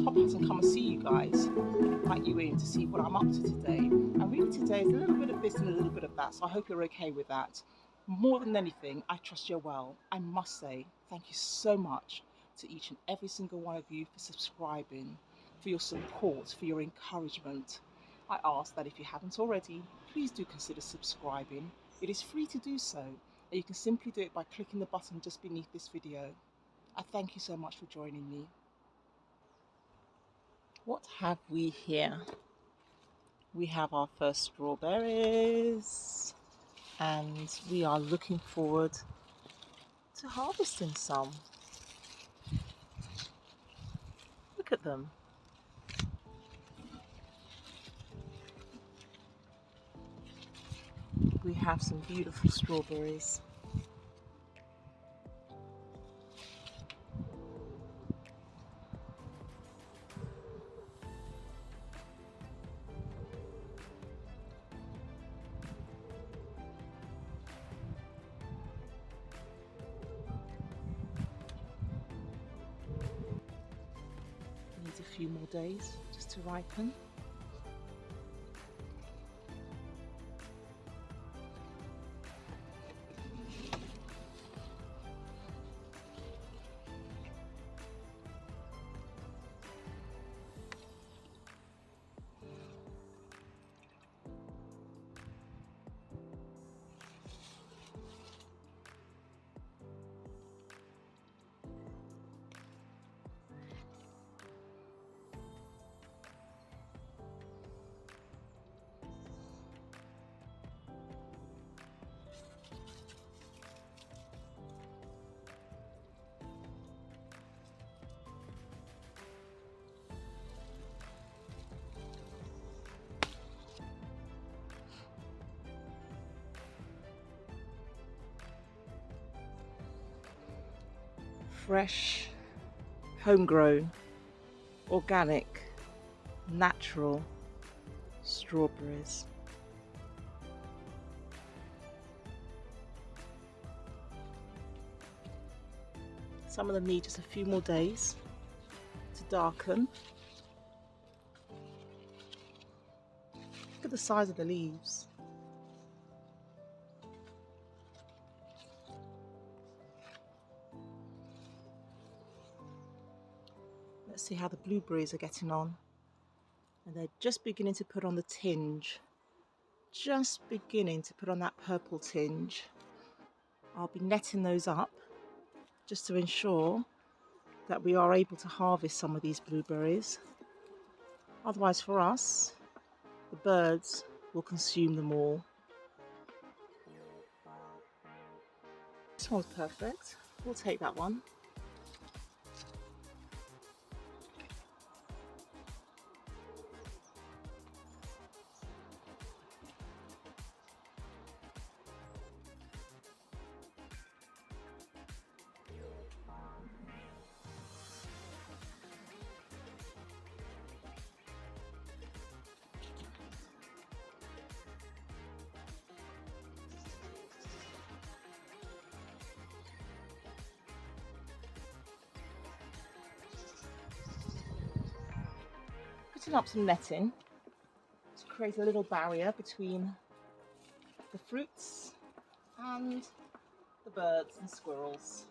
just pop out and come and see you guys, invite you in to see what I'm up to today. And really today is a little bit of this and a little bit of that, so I hope you're okay with that. More than anything, I trust you're well. I must say thank you so much to each and every single one of you for subscribing, for your support, for your encouragement. I ask that if you haven't already, please do consider subscribing. It is free to do so, and you can simply do it by clicking the button just beneath this video. I thank you so much for joining me. What have we here? We have our first strawberries, and we are looking forward to harvesting some. Look at them. We have some beautiful strawberries. Needs a few more days just to ripen. Fresh, homegrown, organic, natural strawberries. Some of them need just a few more days to darken. Look at the size of the leaves. Let's see how the blueberries are getting on. And they're just beginning to put on the tinge. Just beginning to put on that purple tinge. I'll be netting those up just to ensure that we are able to harvest some of these blueberries. Otherwise for us, the birds will consume them all. This one's perfect. We'll take that one. Putting up some netting to create a little barrier between the fruits and the birds and squirrels.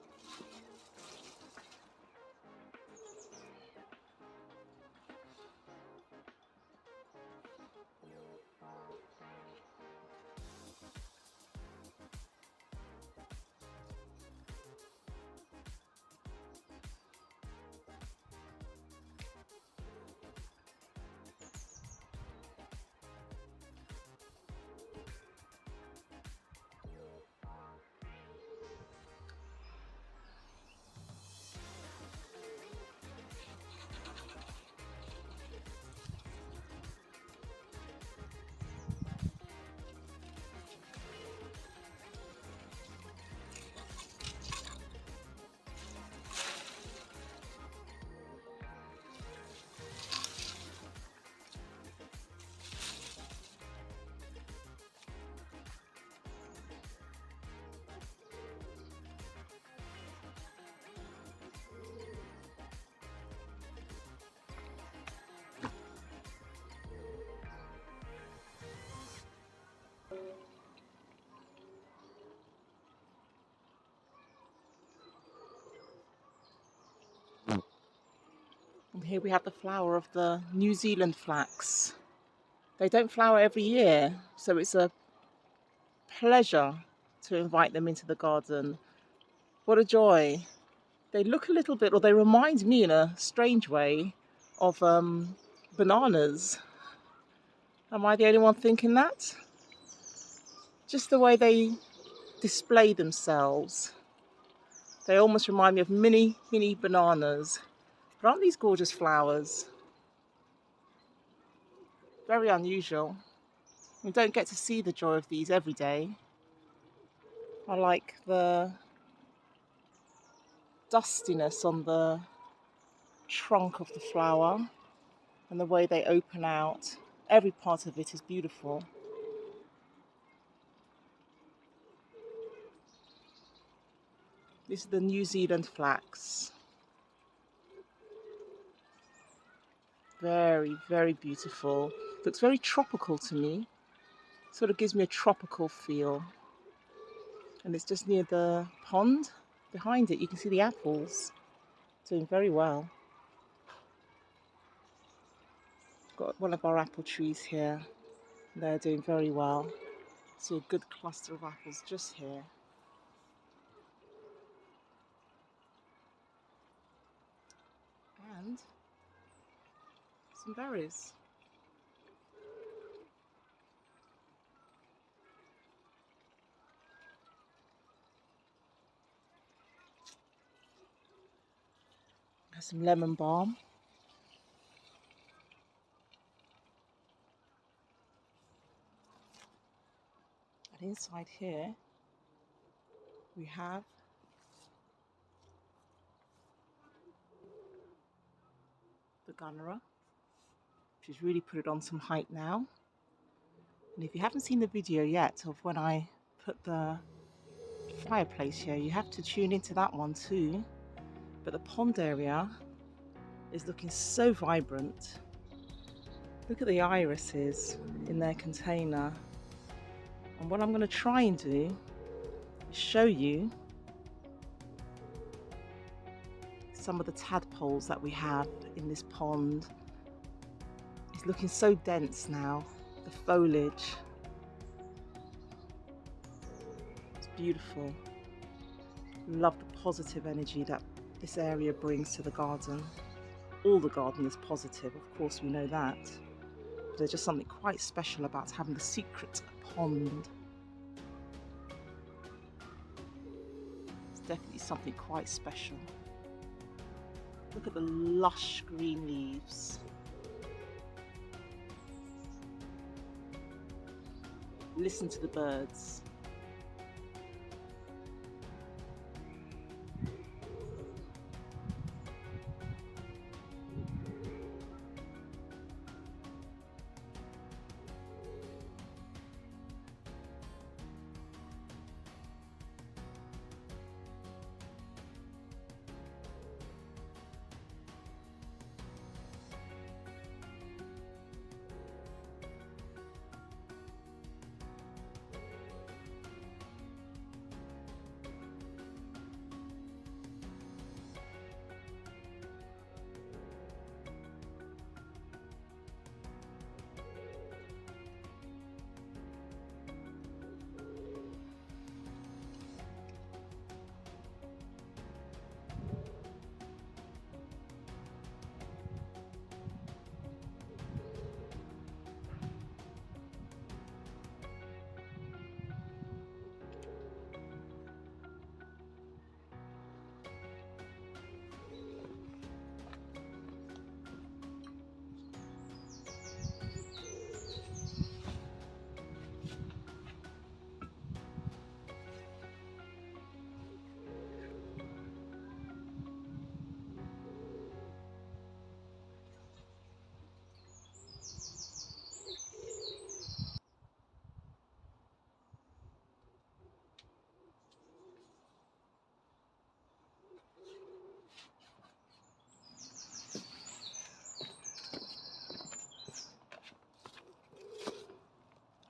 Here we have the flower of the New Zealand flax. They don't flower every year, so it's a pleasure to invite them into the garden. What a joy. They look a little bit, or they remind me in a strange way, of bananas. Am I the only one thinking that? Just the way they display themselves. They almost remind me of mini bananas. But aren't these gorgeous flowers? Very unusual. We don't get to see the joy of these every day. I like the dustiness on the trunk of the flower and the way they open out. Every part of it is beautiful. This is the New Zealand flax. Very, very beautiful. Looks very tropical to me. Sort of gives me a tropical feel. And it's just near the pond. Behind it, you can see the apples doing very well. Got one of our apple trees here. They're doing very well. See a good cluster of apples just here. And some berries. There's some lemon balm. And inside here we have the gunnera, which has really put it on some height now. And if you haven't seen the video yet of when I put the fireplace here, you have to tune into that one too. But the pond area is looking so vibrant. Look at the irises in their container. And what I'm going to try and do is show you some of the tadpoles that we have in this pond. It's looking so dense now, the foliage. It's beautiful. Love the positive energy that this area brings to the garden. All the garden is positive, of course we know that. But there's just something quite special about having the secret pond. It's definitely something quite special. Look at the lush green leaves. Listen to the birds.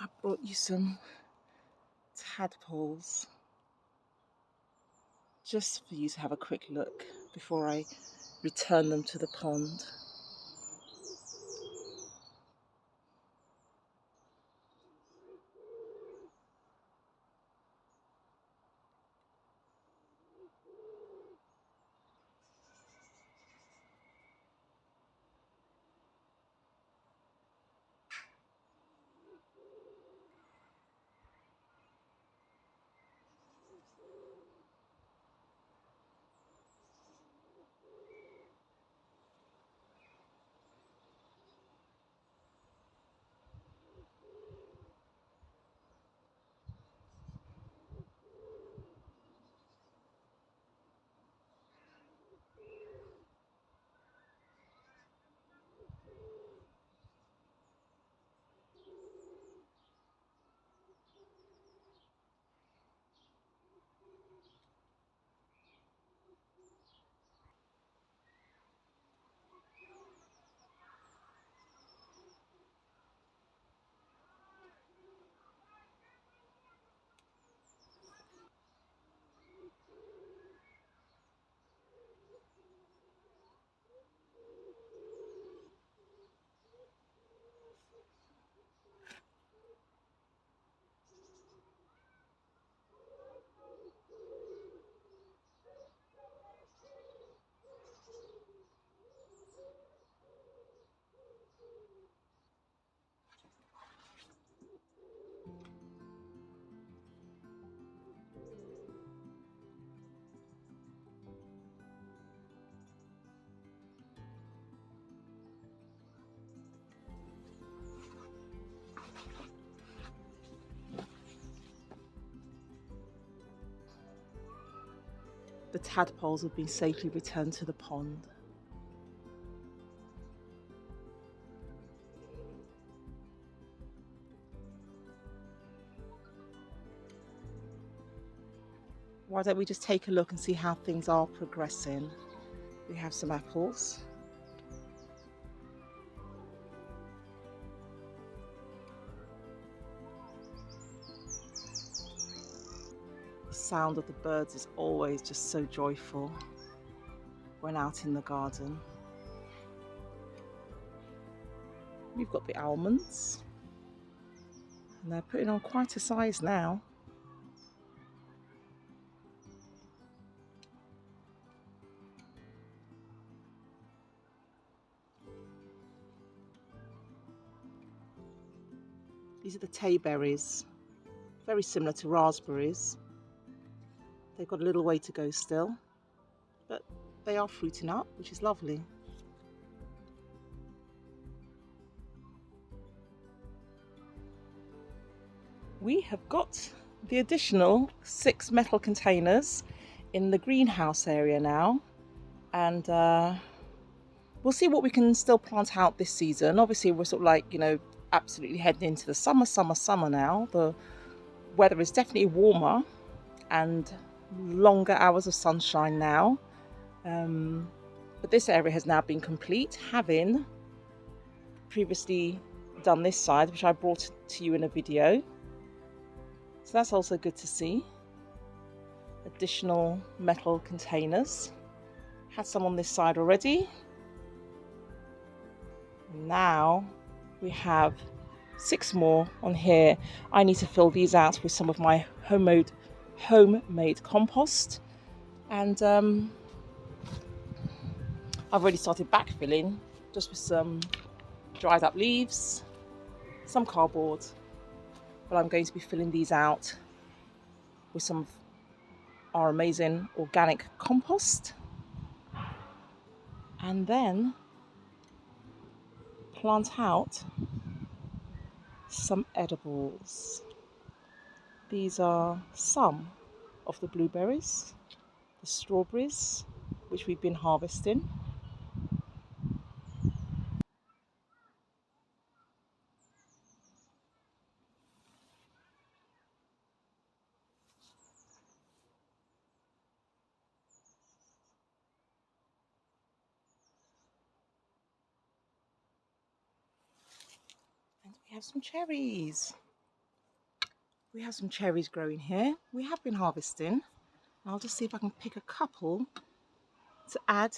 I brought you some tadpoles just for you to have a quick look before I return them to the pond. The tadpoles have been safely returned to the pond. Why don't we just take a look and see how things are progressing? We have some apples. The sound of the birds is always just so joyful when out in the garden. We've got the almonds, and they're putting on quite a size now. These are the tayberries, very similar to raspberries. They've got a little way to go still, but they are fruiting up, which is lovely. We have got the additional 6 metal containers in the greenhouse area now, and we'll see what we can still plant out this season. Obviously, we're sort of like, absolutely heading into the summer now. The weather is definitely warmer and longer hours of sunshine now. But this area has now been complete, having previously done this side, which I brought to you in a video. So that's also good to see. Additional metal containers. Had some on this side already. Now we have 6 more on here. I need to fill these out with some of my homemade compost, and I've already started backfilling just with some dried up leaves, some cardboard, but I'm going to be filling these out with some of our amazing organic compost, and then plant out some edibles. These are some of the blueberries, the strawberries, which we've been harvesting. And we have some cherries. We have some cherries growing here. We have been harvesting. I'll just see if I can pick a couple to add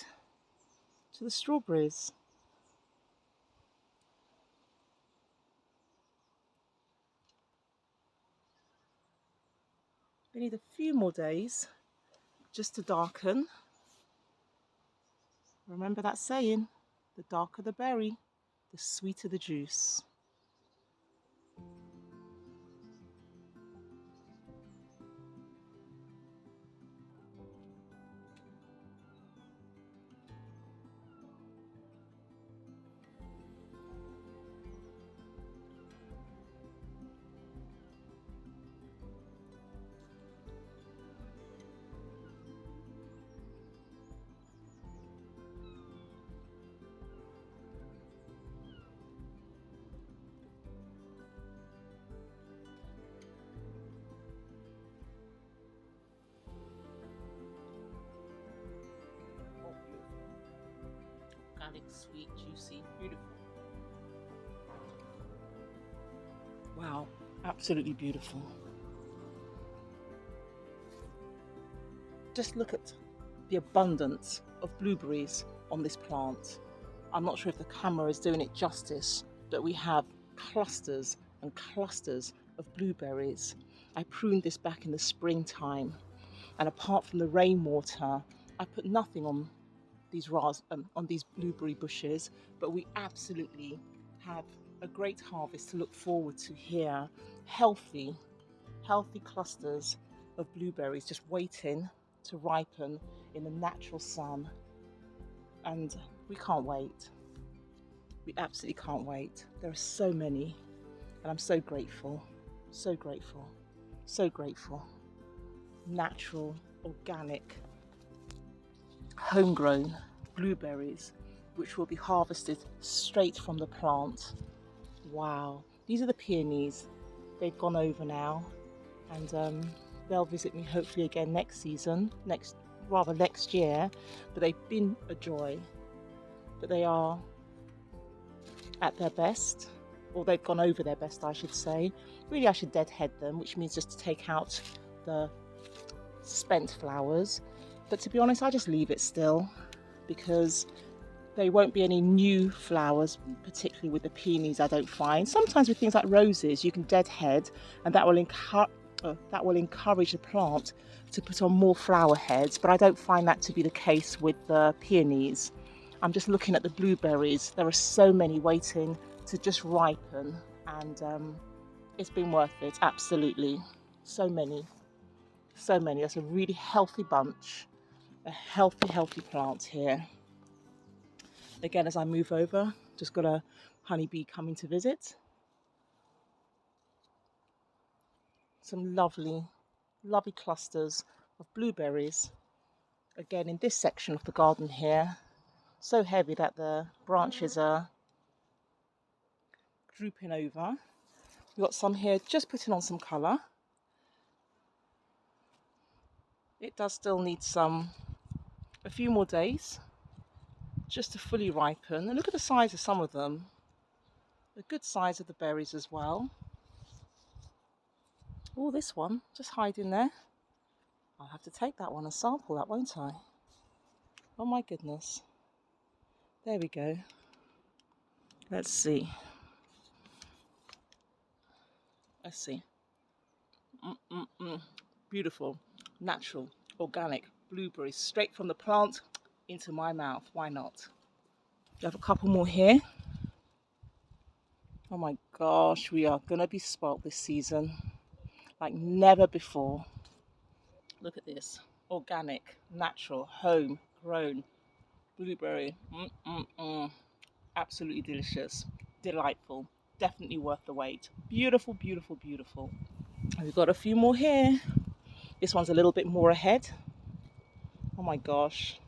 to the strawberries. We need a few more days just to darken. Remember that saying, the darker the berry, the sweeter the juice. Organic, sweet, juicy, beautiful. Wow, absolutely beautiful. Just look at the abundance of blueberries on this plant. I'm not sure if the camera is doing it justice, but we have clusters and clusters of blueberries. I pruned this back in the springtime, and apart from the rainwater, I put nothing on these blueberry bushes, but we absolutely have a great harvest to look forward to here. Healthy clusters of blueberries just waiting to ripen in the natural sun, and we can't wait. We absolutely can't wait. There are so many, and I'm so grateful, so grateful, so grateful. Natural, organic homegrown blueberries, which will be harvested straight from the plant. Wow, these are the peonies. They've gone over now, and they'll visit me hopefully again next season, next year. But they've been a joy. But they are at their best, or they've gone over their best, I should say. Really, I should deadhead them, which means just to take out the spent flowers. But to be honest, I just leave it still, because there won't be any new flowers, particularly with the peonies, I don't find. Sometimes with things like roses, you can deadhead, and that will encourage the plant to put on more flower heads, but I don't find that to be the case with the peonies. I'm just looking at the blueberries. There are so many waiting to just ripen, and it's been worth it, absolutely. So many, so many. That's a really healthy bunch, a healthy plant here. Again, as I move over, just got a honeybee coming to visit. Some lovely clusters of blueberries. Again, in this section of the garden here, so heavy that the branches are drooping over. We've got some here just putting on some colour. It does still need a few more days just to fully ripen. And look at the size of some of them. The good size of the berries as well. Oh, this one just hiding there. I'll have to take that one and sample that, won't I? Oh my goodness. There we go. Let's see. Beautiful, natural, organic blueberries straight from the plant into my mouth. Why not? We have a couple more here. Oh my gosh, we are gonna be spoilt this season like never before. Look at this. Organic, natural, homegrown blueberry. Absolutely delicious, delightful, definitely worth the wait. Beautiful, beautiful, beautiful. And we've got a few more here. This one's a little bit more ahead. Oh my gosh,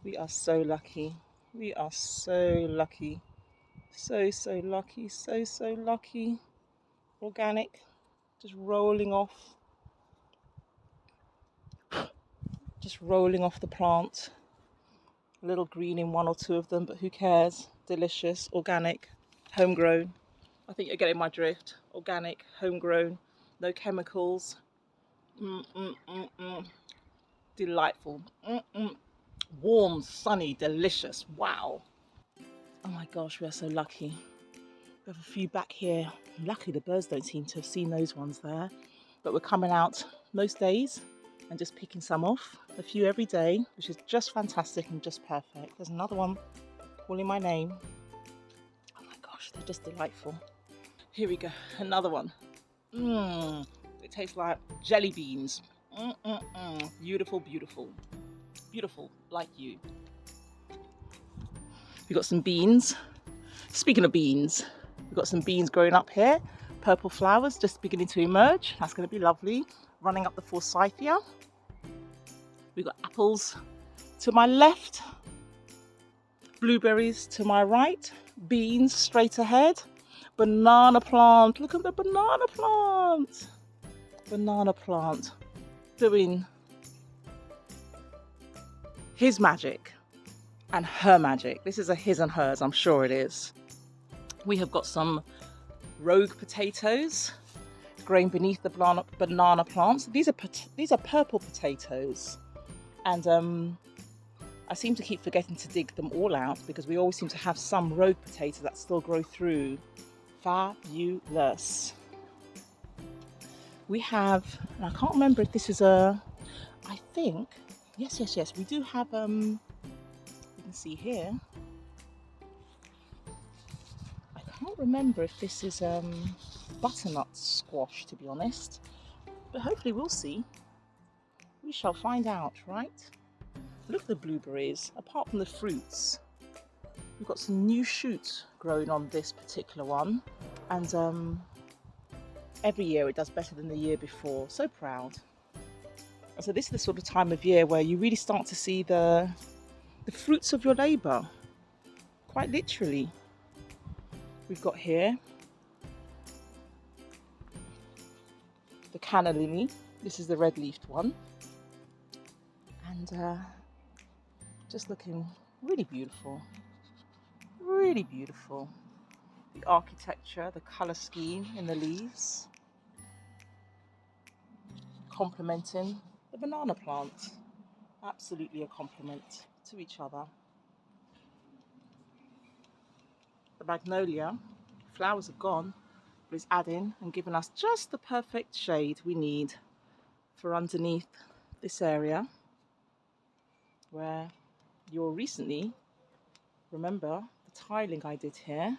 we are so lucky. We are so lucky. So lucky, so lucky. Organic, just rolling off the plant. A little green in one or two of them, but who cares? Delicious, organic, homegrown. I think you're getting my drift. Organic, homegrown, no chemicals. Delightful. Warm, sunny, delicious. Wow. Oh my gosh, we are so lucky. We have a few back here. Luckily, the birds don't seem to have seen those ones there. But we're coming out most days and just picking some off. A few every day, which is just fantastic and just perfect. There's another one calling my name. Oh my gosh, they're just delightful. Here we go, another one. It tastes like jelly beans. Beautiful, beautiful. Beautiful, like you. We've got some beans. Speaking of beans, we've got some beans growing up here. Purple flowers just beginning to emerge. That's going to be lovely. Running up the forsythia. We've got apples to my left. Blueberries to my right. Beans straight ahead. Banana plant. Look at the banana plant. Banana plant doing his magic and her magic. This is a his and hers, I'm sure it is. We have got some rogue potatoes growing beneath the banana plants. These are purple potatoes, and I seem to keep forgetting to dig them all out because we always seem to have some rogue potatoes that still grow through. Fabulous. We have, and I can't remember if this is I think, yes, we do have, you can see here, I can't remember if this is butternut squash, to be honest, but hopefully we'll see. We shall find out, right? Look at the blueberries. Apart from the fruits, we've got some new shoots growing on this particular one, and every year it does better than the year before. So proud. So this is the sort of time of year where you really start to see the fruits of your labour, quite literally. We've got here the canna lily. This is the red-leafed one, and just looking really beautiful, really beautiful. The architecture, the colour scheme in the leaves, complementing the banana plant. Absolutely a complement to each other. The magnolia, flowers are gone, but it's adding and giving us just the perfect shade we need for underneath this area where you'll recently remember the tiling I did here,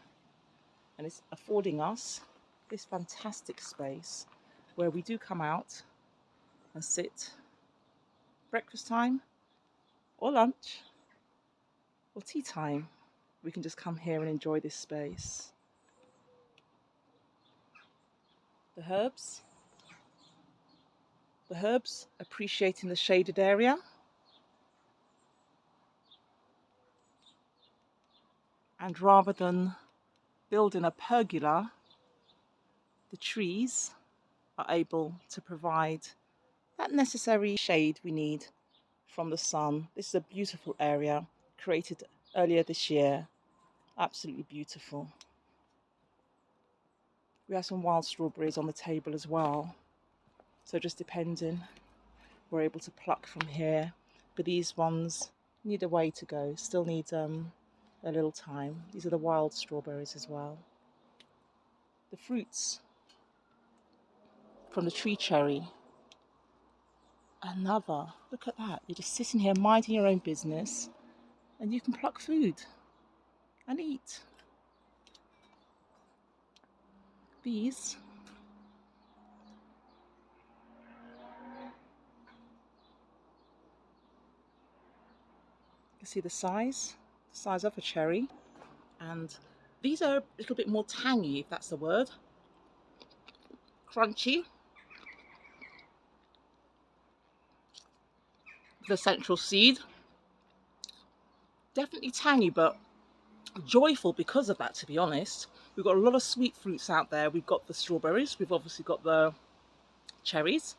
and it's affording us this fantastic space where we do come out and sit breakfast time or lunch or tea time. We can just come here and enjoy this space. The herbs, appreciating the shaded area. And rather than building a pergola, the trees are able to provide that necessary shade we need from the sun. This is a beautiful area created earlier this year. Absolutely beautiful. We have some wild strawberries on the table as well. So just depending, we're able to pluck from here. But these ones need a way to go, still need a little time. These are the wild strawberries as well. The fruits from the tree cherry. Another, look at that. You're just sitting here minding your own business and you can pluck food and eat. These you can see the size of a cherry, and these are a little bit more tangy, if that's the word. Crunchy. The central seed. Definitely tangy, but joyful because of that, to be honest. We've got a lot of sweet fruits out there. We've got the strawberries. We've obviously got the cherries.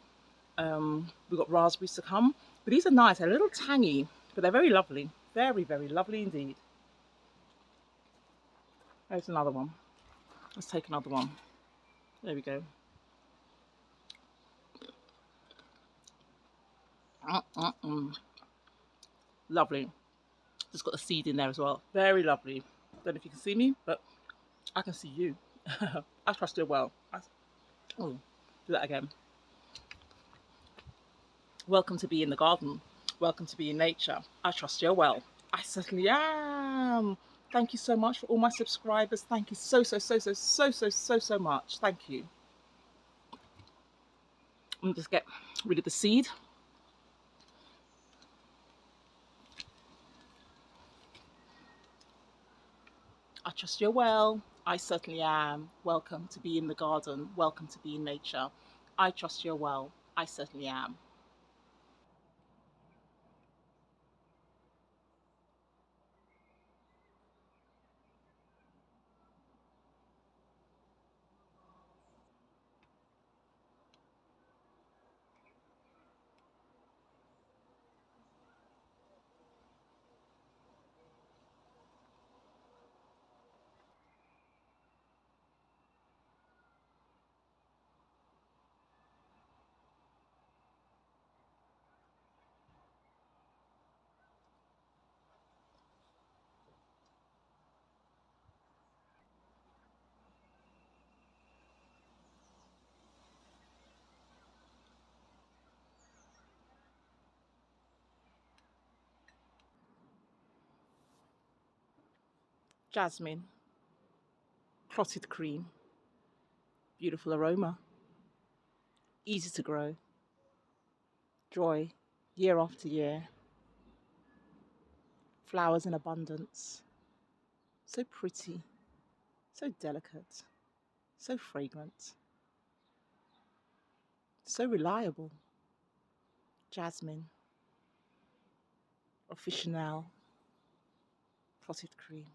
We've got raspberries to come. But these are nice. They're a little tangy, but they're very lovely. Very, very lovely indeed. There's another one. Let's take another one. There we go. Lovely. Just got the seed in there as well. Very lovely. Don't know if you can see me, but I can see you. I trust you well. Do that again. Welcome to be in the garden. Welcome to be in nature. I trust you well. I certainly am. Thank you so much for all my subscribers. Thank you so much. Thank you. I'm just get rid of the seed. I trust you're well. I certainly am. Welcome to be in the garden. Welcome to be in nature. I trust you're well. I certainly am. Jasmine, clotted cream, beautiful aroma, easy to grow, joy, year after year, flowers in abundance, so pretty, so delicate, so fragrant, so reliable, jasmine, officinal, clotted cream.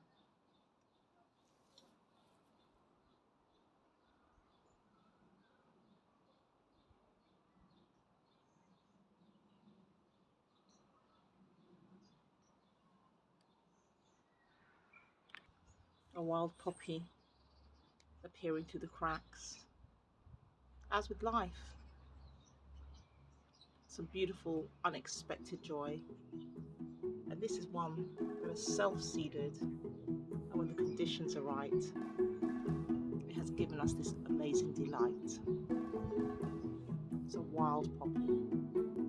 A wild poppy appearing through the cracks. As with life, some beautiful, unexpected joy. And this is one that is self seeded, and when the conditions are right, it has given us this amazing delight. It's a wild poppy.